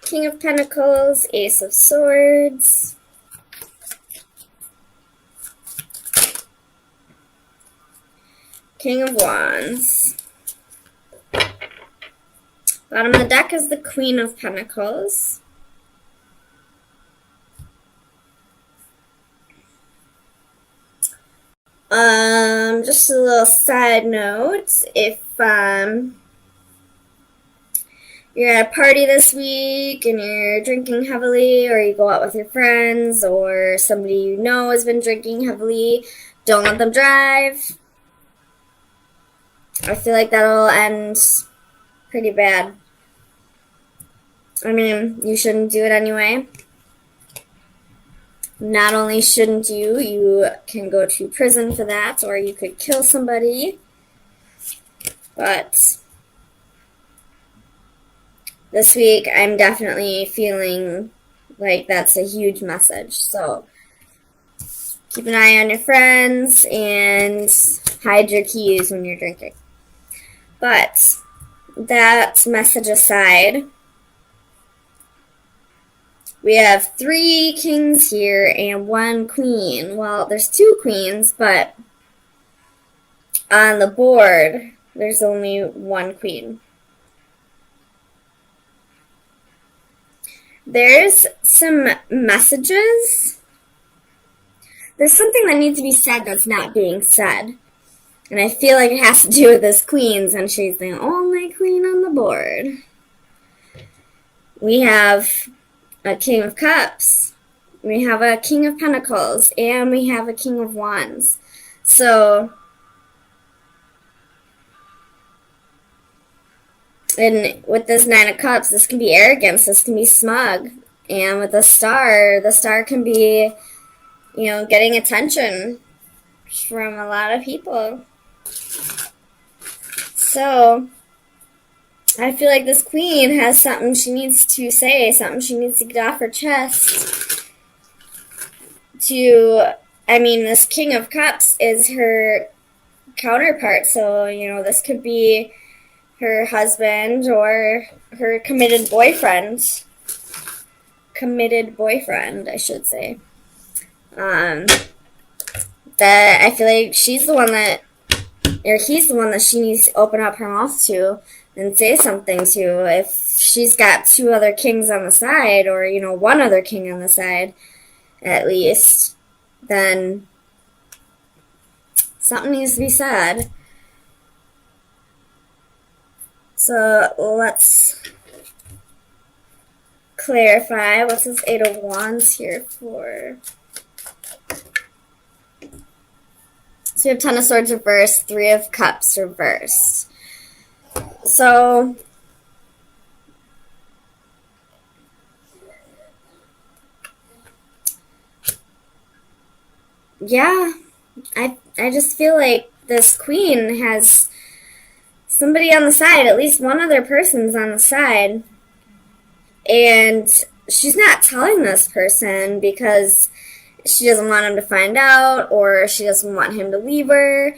King of Pentacles, Ace of Swords, King of Wands. Bottom of the deck is the Queen of Pentacles. Just a little side note, if you're at a party this week and you're drinking heavily, or you go out with your friends, or somebody you know has been drinking heavily, don't let them drive. I feel like that'll end pretty bad. I mean, you shouldn't do it anyway. Not only shouldn't you, you can go to prison for that, or you could kill somebody. But this week, I'm definitely feeling like that's a huge message. So keep an eye on your friends and hide your keys when you're drinking. But that message aside, we have 3 kings here and 1 queen. Well, there's 2 queens, but on the board, there's only 1 queen. There's some messages. There's something that needs to be said that's not being said. And I feel like it has to do with this queen, and she's the only queen on the board. We have a King of Cups, we have a King of Pentacles, and we have a King of Wands. So, and with this 9 of Cups, this can be arrogance, this can be smug. And with the star can be, getting attention from a lot of people. So, I feel like this queen has something she needs to say, something she needs to get off her chest. This King of Cups is her counterpart, so, this could be her husband or her committed boyfriend. Committed boyfriend, I should say. That I feel like she's the one that, or he's the one that she needs to open up her mouth to and say something to. If she's got 2 other kings on the side, or, 1 other king on the side, at least, then something needs to be said. So let's clarify. What's this 8 of Wands here for? So we have 10 of Swords reversed, 3 of Cups reversed. So yeah, I just feel like this queen has somebody on the side, at least one other person's on the side, and she's not telling this person because she doesn't want him to find out, or she doesn't want him to leave her.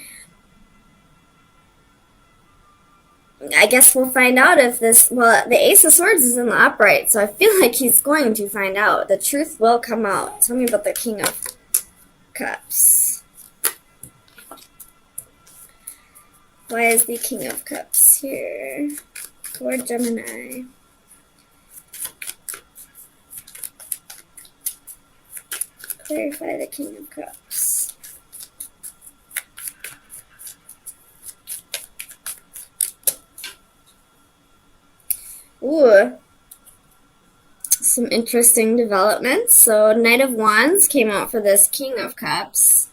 I guess we'll find out if the Ace of Swords is in the upright, so I feel like he's going to find out. The truth will come out. Tell me about the King of Cups. Why is the King of Cups here for Gemini? Clarify the King of Cups. Ooh. Some interesting developments. So, Knight of Wands came out for this King of Cups.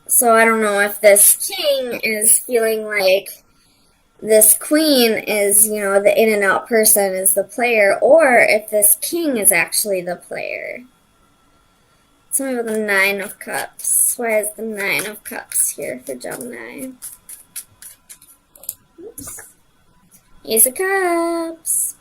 So, I don't know if this king is feeling like this queen is, the in and out person is the player, or if this king is actually the player. Tell me about the 9 of Cups. Why is the 9 of Cups here for Gemini? Oops. Ace of Cups.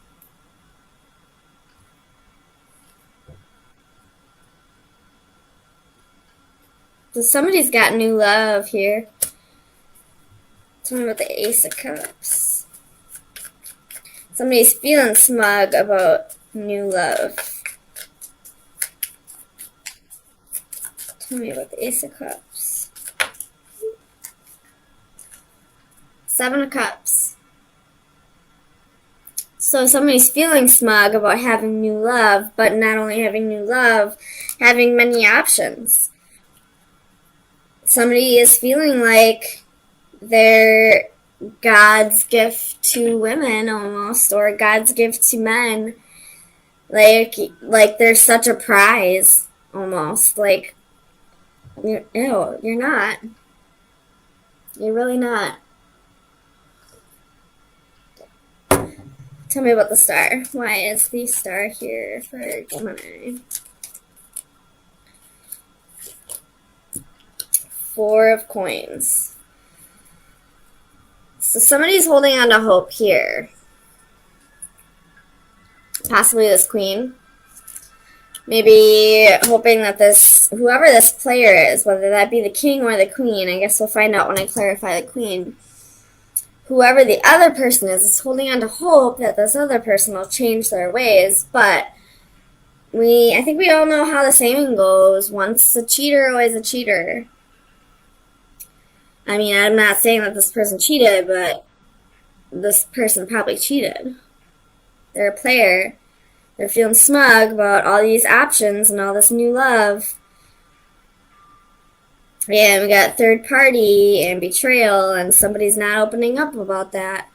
So somebody's got new love here. Tell me about the Ace of Cups. Somebody's feeling smug about new love. Tell me about the Ace of Cups. Seven of Cups. So somebody's feeling smug about having new love, but not only having new love, having many options. Somebody is feeling like they're God's gift to women almost, or God's gift to men. Like they're such a prize almost. Like, ew, you're not. You're really not. Tell me about the star. Why is the star here for Gemini? Four of Coins. So somebody's holding on to hope here. Possibly this Queen. Maybe hoping that whoever this player is, whether that be the King or the Queen, I guess we'll find out when I clarify the Queen. Whoever the other person is holding on to hope that this other person will change their ways, but I think we all know how the saying goes, once a cheater, always a cheater. I mean, I'm not saying that this person cheated, but this person probably cheated. They're a player. They're feeling smug about all these options and all this new love. Yeah, we got third party and betrayal, and somebody's not opening up about that.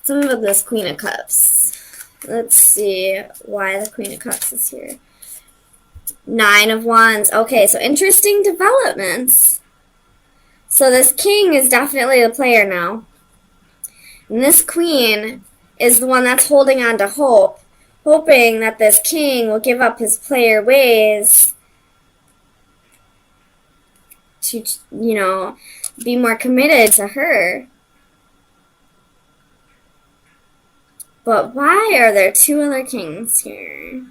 Some of this Queen of Cups. Let's see why the Queen of Cups is here. Nine of Wands. Okay, so interesting developments. So this King is definitely the player now. And this Queen is the one that's holding on to hope, hoping that this King will give up his player ways to, be more committed to her. But why are there two other kings here?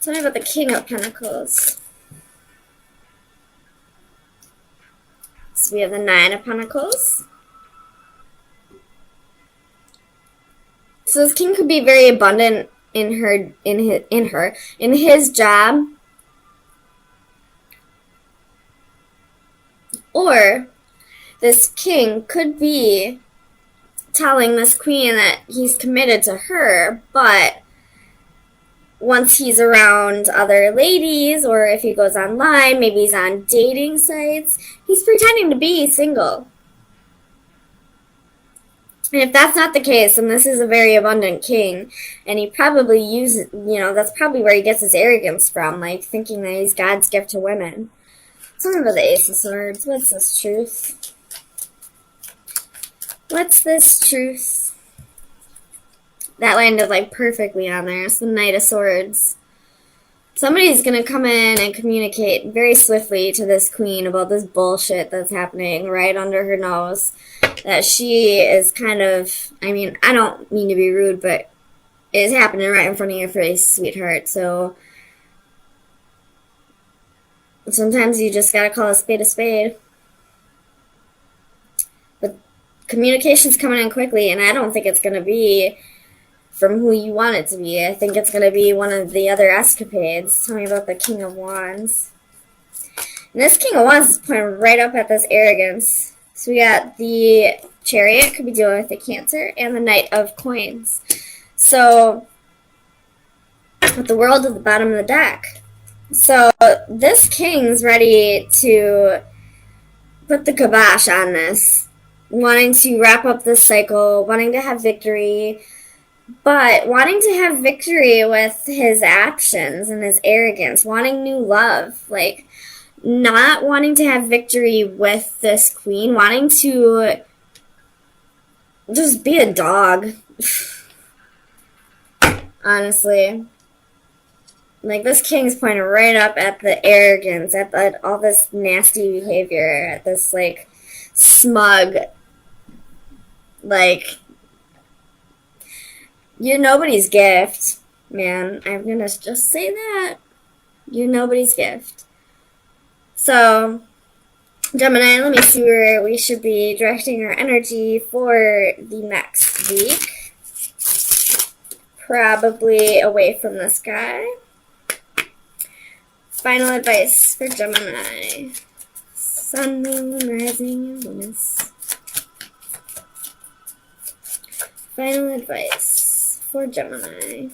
Tell me about the King of Pentacles. So we have the Nine of Pentacles. So this king could be very abundant in his job. Or this king could be telling this queen that he's committed to her, but once he's around other ladies, or if he goes online, maybe he's on dating sites, he's pretending to be single. And if that's not the case, then this is a very abundant king, and he probably uses, that's probably where he gets his arrogance from, like thinking that he's God's gift to women. Something about the Ace of Swords. What's this truth? What's this truth? That landed like perfectly on there. It's the Knight of Swords. Somebody's going to come in and communicate very swiftly to this queen about this bullshit that's happening right under her nose. That she is kind of, I don't mean to be rude, but it's happening right in front of your face, sweetheart. So sometimes you just gotta call a spade a spade. But communication's coming in quickly, and I don't think it's gonna be from who you want it to be. I think it's gonna be one of the other escapades. Tell me about the King of Wands. And this King of Wands is pointing right up at this arrogance. So we got the Chariot, could be dealing with the Cancer, and the Knight of Coins. So, with the World at the bottom of the deck. So, this king's ready to put the kibosh on this. Wanting to wrap up this cycle, wanting to have victory, but wanting to have victory with his actions and his arrogance, wanting new love, like not wanting to have victory with this queen, wanting to just be a dog. Honestly. Like, this king's pointing right up at the arrogance, at all this nasty behavior, at this, like, smug, like, you're nobody's gift, man. I'm gonna just say that. You're nobody's gift. So, Gemini, let me see where we should be directing our energy for the next week. Probably away from this guy. Final advice for Gemini. Sun, Moon, Rising, and Venus. Final advice for Gemini.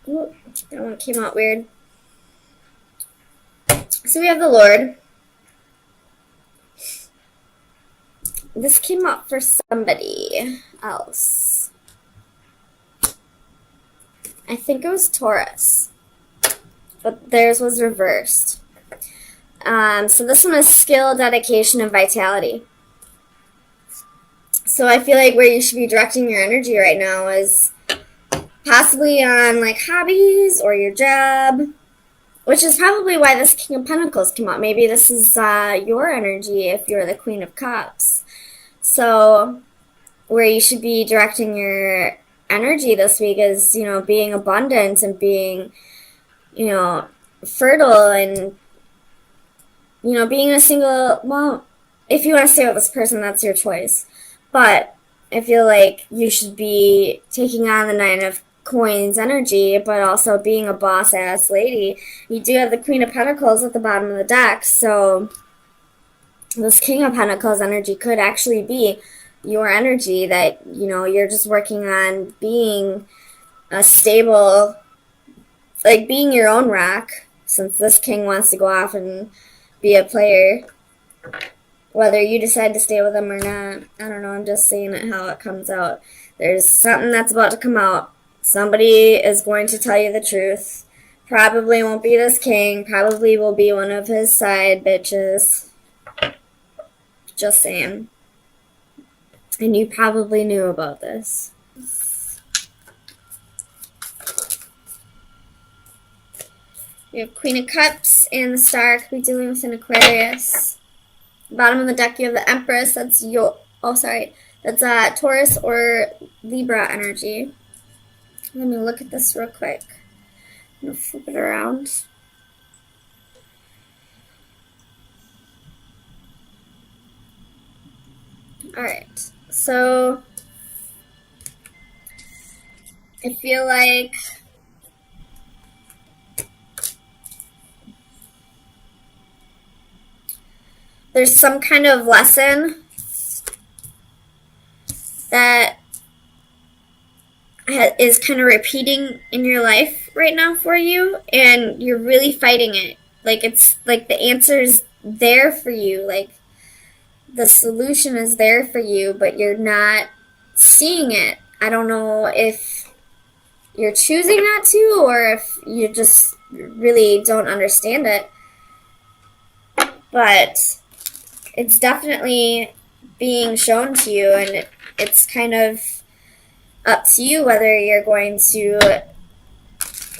Ooh, that one came out weird. So we have the Lord. This came up for somebody else. I think it was Taurus, but theirs was reversed. So this one is skill, dedication, and vitality. So I feel like where you should be directing your energy right now is possibly on like hobbies or your job, which is probably why this King of Pentacles came up. Maybe this is your energy if you're the Queen of Cups. So where you should be directing your energy this week is, you know, being abundant and being, you know, fertile and, you know, being a single, well, if you want to stay with this person, that's your choice. But I feel like you should be taking on the Nine of Coins energy, but also being a boss-ass lady. You do have the Queen of Pentacles at the bottom of the deck, so this King of Pentacles energy could actually be your energy that, you know, you're just working on being a stable, like being your own rock, since this king wants to go off and be a player. Whether you decide to stay with him or not, I don't know, I'm just saying it how it comes out. There's something that's about to come out. Somebody is going to tell you the truth. Probably won't be this king, probably will be one of his side bitches. Just saying. And you probably knew about this. We have Queen of Cups and the Star could be dealing with an Aquarius. Bottom of the deck, you have the Empress. That's that's Taurus or Libra energy. Let me look at this real quick. I'm gonna flip it around. All right. So I feel like there's some kind of lesson that is kind of repeating in your life right now for you, and you're really fighting it. Like, it's like the answer's there for you. Like, the solution is there for you, but you're not seeing it. I don't know if you're choosing not to, or if you just really don't understand it. But it's definitely being shown to you, and it's kind of up to you whether you're going to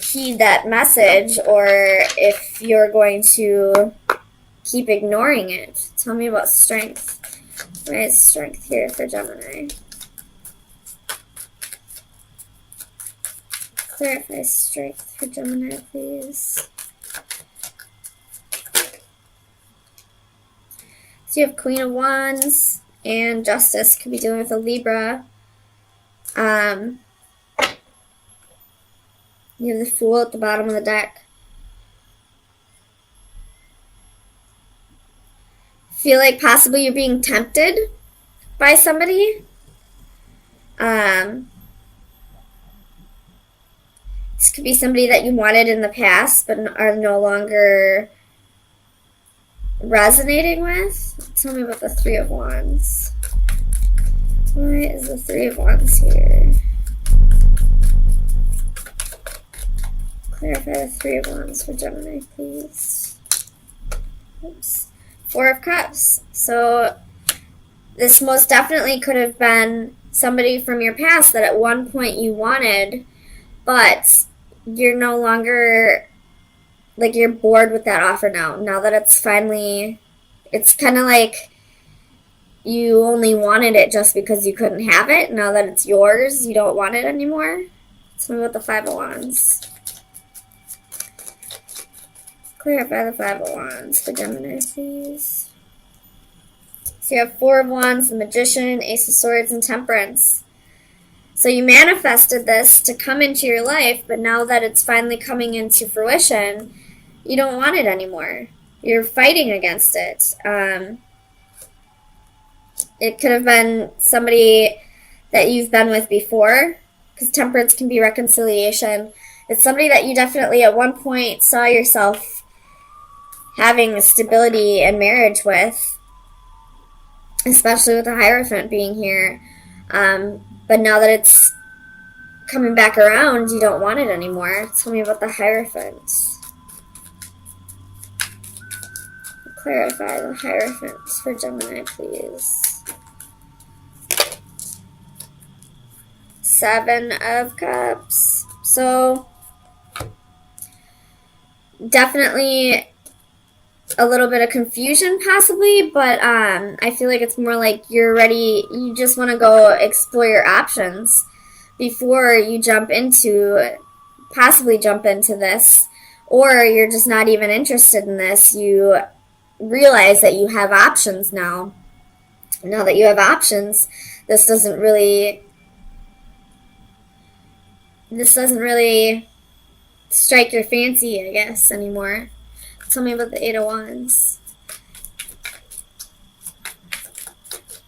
heed that message or if you're going to keep ignoring it. Tell me about strength. Where is strength here for Gemini? Clarify strength for Gemini, please. So you have Queen of Wands and Justice. Could be dealing with a Libra. You have the Fool at the bottom of the deck. Feel like possibly you're being tempted by somebody. This could be somebody that you wanted in the past but are no longer resonating with. Tell me about the Three of Wands. Why is the Three of Wands here? Clarify the Three of Wands for Gemini, please. Oops. Four of Cups. So this most definitely could have been somebody from your past that at one point you wanted, but you're no longer, like, you're bored with that offer now. Now that it's finally, it's kind of like you only wanted it just because you couldn't have it. Now that it's yours, you don't want it anymore. Tell me about the Five of Wands. Clarify the Five of Wands for Gemini, please. So you have Four of Wands, the Magician, Ace of Swords, and Temperance. So you manifested this to come into your life, but now that it's finally coming into fruition, you don't want it anymore. You're fighting against it. It could have been somebody that you've been with before, because temperance can be reconciliation. It's somebody that you definitely at one point saw yourself having stability in marriage with, especially with the Hierophant being here. But now that it's coming back around, you don't want it anymore. Tell me about the Hierophant. Clarify the Hierophant for Gemini, please. Seven of Cups. So, definitely a little bit of confusion possibly, but I feel like it's more like you're ready, you just want to go explore your options before you possibly jump into this, or you're just not even interested in this. You realize that you have options now. Now that you have options, this doesn't really strike your fancy, I guess, anymore. Tell me about the Eight of Wands.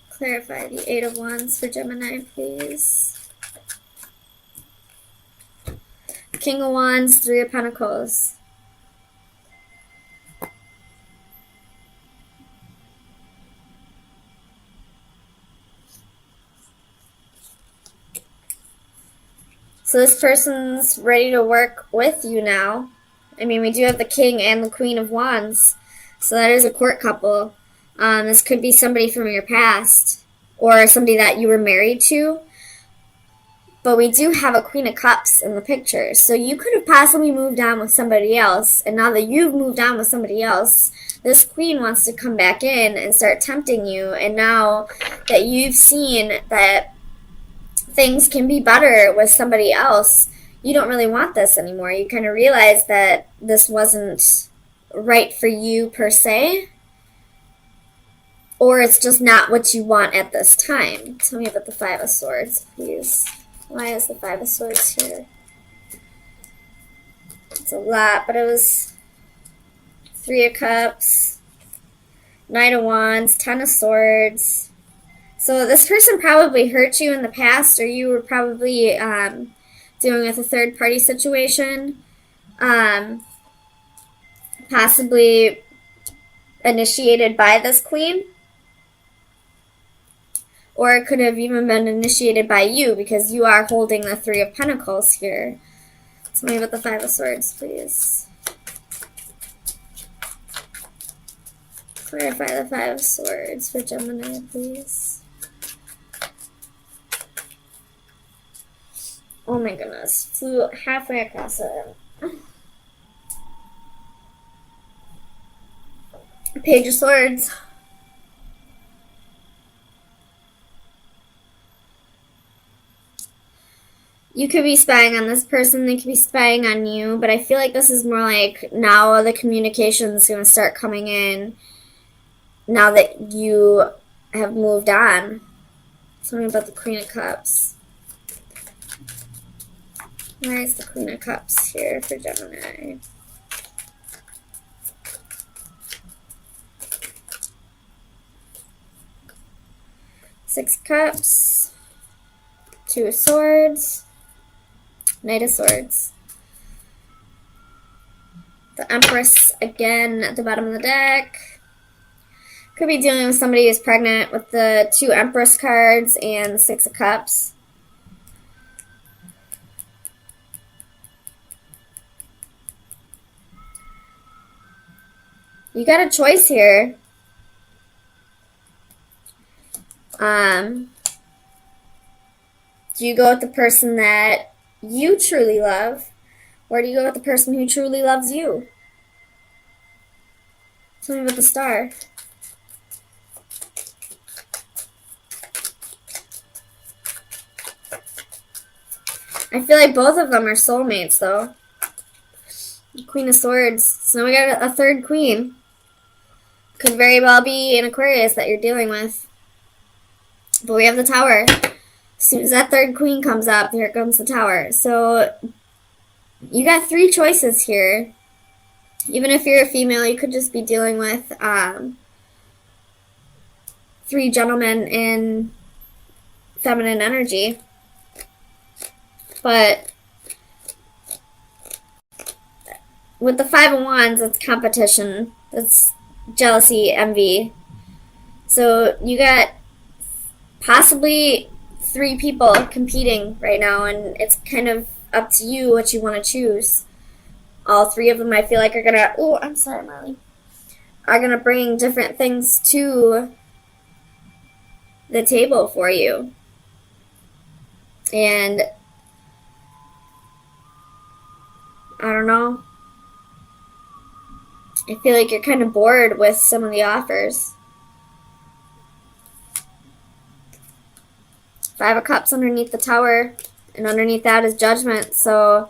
Clarify the Eight of Wands for Gemini, please. King of Wands, Three of Pentacles. So this person's ready to work with you now. I mean, we do have the King and the Queen of Wands, so that is a court couple. This could be somebody from your past, or somebody that you were married to. But we do have a Queen of Cups in the picture, so you could have possibly moved on with somebody else, and now that you've moved on with somebody else, this Queen wants to come back in and start tempting you, and now that you've seen that things can be better with somebody else, you don't really want this anymore. You kind of realize that this wasn't right for you per se, or it's just not what you want at this time. Tell me about the Five of Swords, please. Why is the Five of Swords here? It's a lot, but it was Three of Cups, Knight of Wands, Ten of Swords. So this person probably hurt you in the past, or you were probably dealing with a third-party situation, possibly initiated by this Queen, or it could have even been initiated by you, because you are holding the Three of Pentacles here. Tell me about the Five of Swords, please. Clarify the Five of Swords for Gemini, please. Oh my goodness, flew halfway across it. Page of Swords. You could be spying on this person, they could be spying on you, but I feel like this is more like now the communication is going to start coming in now that you have moved on. Something about the Queen of Cups. Why is the Queen of Cups here for Gemini? Six of Cups, Two of Swords, Knight of Swords. The Empress again at the bottom of the deck. Could be dealing with somebody who's pregnant with the two Empress cards and the Six of Cups. You got a choice here. Do you go with the person that you truly love, or do you go with the person who truly loves you? Tell me about the Star. I feel like both of them are soulmates, though. Queen of Swords. So now we got a third queen. Could very well be an Aquarius that you're dealing with. But we have the Tower. As soon as that third queen comes up, here comes the Tower. So you got three choices here. Even if you're a female, you could just be dealing with three gentlemen in feminine energy. But with the Five of Wands, it's competition. That's jealousy, envy. So you got possibly three people competing right now, and it's kind of up to you what you want to choose. All three of them, I feel like, are gonna. Oh, I'm sorry, Marley. Are gonna bring different things to the table for you, and I don't know. I feel like you're kind of bored with some of the offers. Five of Cups underneath the Tower, and underneath that is Judgment. So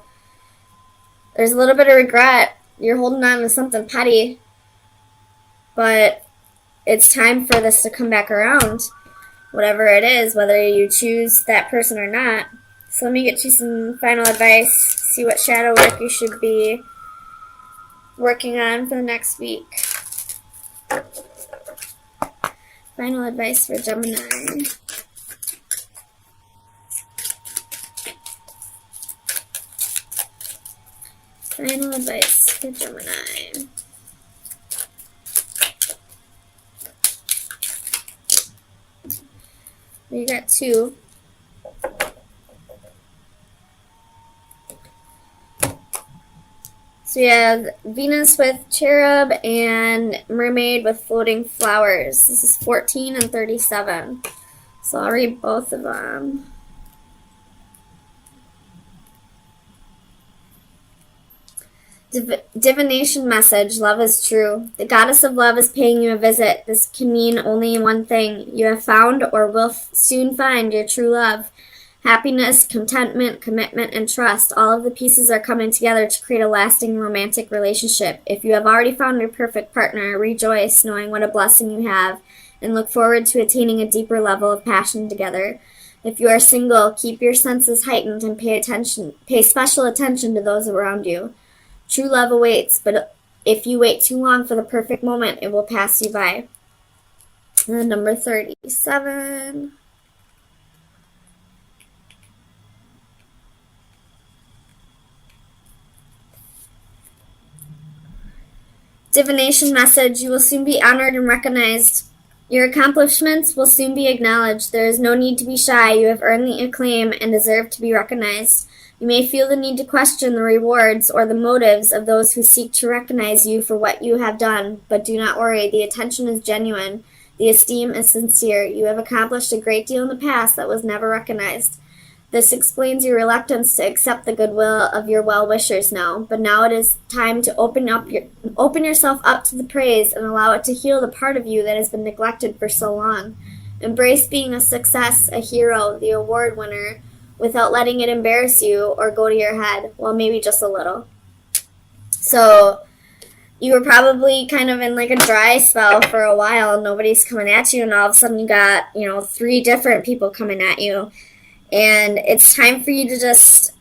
there's a little bit of regret. You're holding on to something petty, but it's time for this to come back around. Whatever it is, whether you choose that person or not. So let me get you some final advice. See what shadow work you should be working on for the next week. Final advice for Gemini. Final advice for Gemini. We got two. So we have Venus with cherub and mermaid with floating flowers. This is 14 and 37. So I'll read both of them. Divination message, love is true. The goddess of love is paying you a visit. This can mean only one thing. You have found or will soon find your true love. Happiness, contentment, commitment, and trust. All of the pieces are coming together to create a lasting romantic relationship. If you have already found your perfect partner, rejoice knowing what a blessing you have and look forward to attaining a deeper level of passion together. If you are single, keep your senses heightened and pay special attention to those around you. True love awaits, but if you wait too long for the perfect moment, it will pass you by. And then number 37. Divination message, you will soon be honored and recognized. Your accomplishments will soon be acknowledged. There is no need to be shy. You have earned the acclaim and deserve to be recognized. You may feel the need to question the rewards or the motives of those who seek to recognize you for what you have done, but do not worry. The attention is genuine. The esteem is sincere. You have accomplished a great deal in the past that was never recognized. This explains your reluctance to accept the goodwill of your well-wishers now, but now it is time to open yourself up to the praise and allow it to heal the part of you that has been neglected for so long. Embrace being a success, a hero, the award winner, without letting it embarrass you or go to your head. Well, maybe just a little. So you were probably kind of in like a dry spell for a while. Nobody's coming at you, and all of a sudden you got, three different people coming at you. And it's time for you to just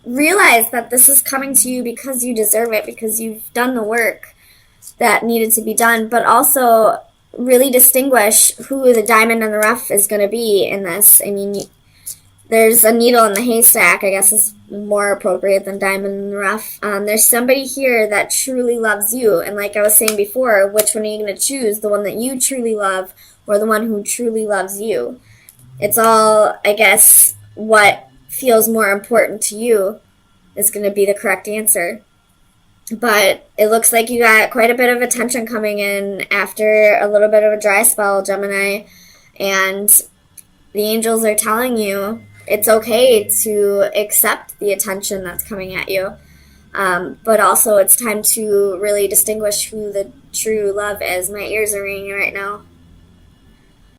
realize that this is coming to you because you deserve it, because you've done the work that needed to be done, but also really distinguish who the diamond in the rough is going to be in this. I mean, there's a needle in the haystack, I guess is more appropriate than diamond in the rough. There's somebody here that truly loves you, and like I was saying before, which one are you going to choose? The one that you truly love or the one who truly loves you? It's all, I guess, what feels more important to you is going to be the correct answer. But it looks like you got quite a bit of attention coming in after a little bit of a dry spell, Gemini. And the angels are telling you it's okay to accept the attention that's coming at you. But also it's time to really distinguish who the true love is. My ears are ringing right now.